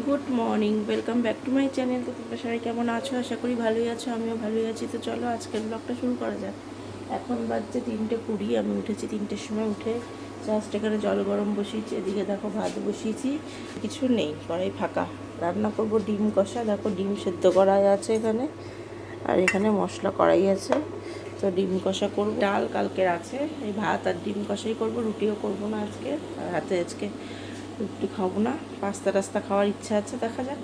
Good morning, welcome back to my channel. তো তোমরা সবাই কেমন আছো? আশা করি ভালোই আছো, আমিও ভালোই আছি। তো চলো আজকের ব্লগটা শুরু করা যাক। এখন বাজছে 3:20। আমি উঠেছি 3টের সময়। উঠে জাস্ট এখানে জল গরম বসিয়েছি। এদিকে দেখো ভাত বসিয়েছি, কিছু নেই, কড়াই ফাঁকা। রান্না করব ডিম কষা। দেখো ডিম সেদ্ধ করা আছে এখানে, আর এখানে মশলা কড়াই আছে। তো ডিম কষা করব। ডাল কালকের আছে, এই ভাত আর ডিম কষাই করব। রুটিও করব না আজকে, আর হাতে আজকে রুটি খাবো না। পাস্তা টাস্তা খাওয়ার ইচ্ছা আছে, দেখা যাক।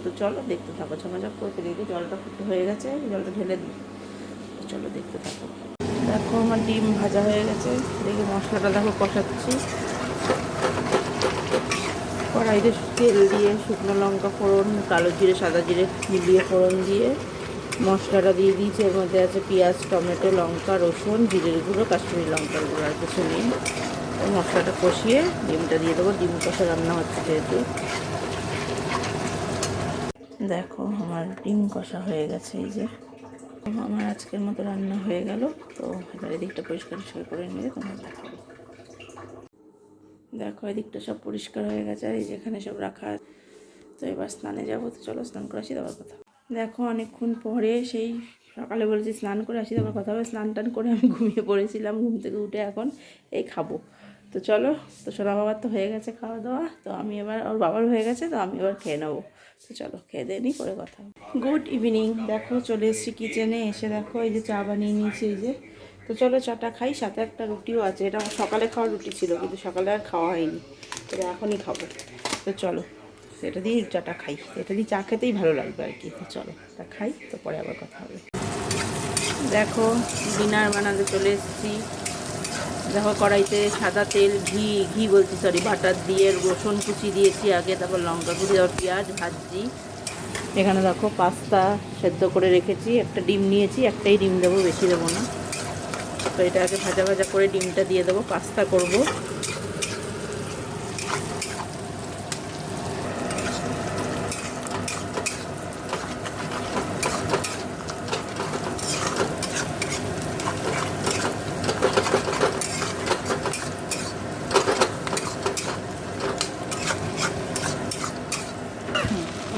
তো চলো দেখতে থাকো। ঝমাঝপ করে দেখি জলটা ফুটে হয়ে গেছে, জলটা ঢেলে দিই। তো চলো দেখতে থাকো। দেখো আমার ডিম ভাজা হয়ে গেছে। দেখি মশলাটা দেখো কষাচ্ছি। কড়াইতে তেল দিয়ে শুকনো লঙ্কা ফোড়ন, কালো জিরে সাদা জিরে মিলিয়ে ফোড়ন দিয়ে মশলাটা দিয়ে দিয়েছি। এর মধ্যে আছে পেঁয়াজ, টমেটো, লঙ্কা, রসুন, জিরের গুঁড়ো, কাশ্মীরি লঙ্কার গুঁড়ো, আর কিছু নেই। মশলাটা কষিয়ে ডিমটা দিয়ে দেবো। ডিম কষা রান্না হচ্ছে যেহেতু। দেখো আমার ডিম কষা হয়ে গেছে। এই যে আমার আজকের মতো রান্না হয়ে গেল। তো এবার এদিকটা পরিষ্কার করে নিয়ে তোমার দেখাবো। দেখো এদিকটা সব পরিষ্কার হয়ে গেছে, আর এই যেখানে সব রাখা। তো এবার স্নানে যাবো। তো চলো স্নান করে আসি, দেওয়ার কথা। দেখো অনেকক্ষণ পরে, সেই সকালে বলেছি স্নান করে আসি, তারপর কথা হবে। স্নান টান করে আমি ঘুমিয়ে পড়েছিলাম। ঘুম থেকে উঠে এখন এই খাবো। তো চলো। তো সোনা বাবার তো হয়ে গেছে খাওয়া দাওয়া, তো আমি এবার, ওর বাবার হয়ে গেছে, তো আমি এবার খেয়ে নেবো। তো চলো খেয়ে দিয়ে নিই, করে কথা হবে। Good evening. দেখো চলে এসেছি কিচেনে। এসে দেখো এই যে চা বানিয়ে নিয়েছি, এই যে। তো চলো চাটা খাই, সাথে একটা রুটিও আছে। এটা আমার সকালে খাওয়ার রুটি ছিল, কিন্তু সকালে আর খাওয়া হয়নি, এটা এখনই খাবো। তো চলো এটা দিয়ে চাটা খাই। এটা দিয়ে চা খেতেই ভালো লাগবে আর কি। তো চলো তা খাই, তো পরে আবার কথা হবে। দেখো ডিনার বানাতে চলে এসেছি। দেখো কড়াইতে সাদা তেল, ঘি বলছি, সরি, বাটার দিয়ে রসুন কুচি দিয়েছি আগে, তারপর লঙ্কা কুচি, তারপর পেঁয়াজ ভাজছি। এখানে দেখো পাস্তা সেদ্ধ করে রেখেছি। একটা ডিম নিয়েছি, একটাই ডিম দেবো, বেশি দেবো না। তো এটা আগে ভাজা ভাজা করে ডিমটা দিয়ে দেবো, পাস্তা করব।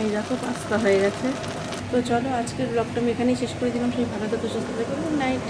এই দেখো পাস্তা হয়ে গেছে। তো চলো আজকের ব্লগটা আমি এখানেই শেষ করে দিলাম। সেই ভালো তো সুস্থ থাকবে। Good night.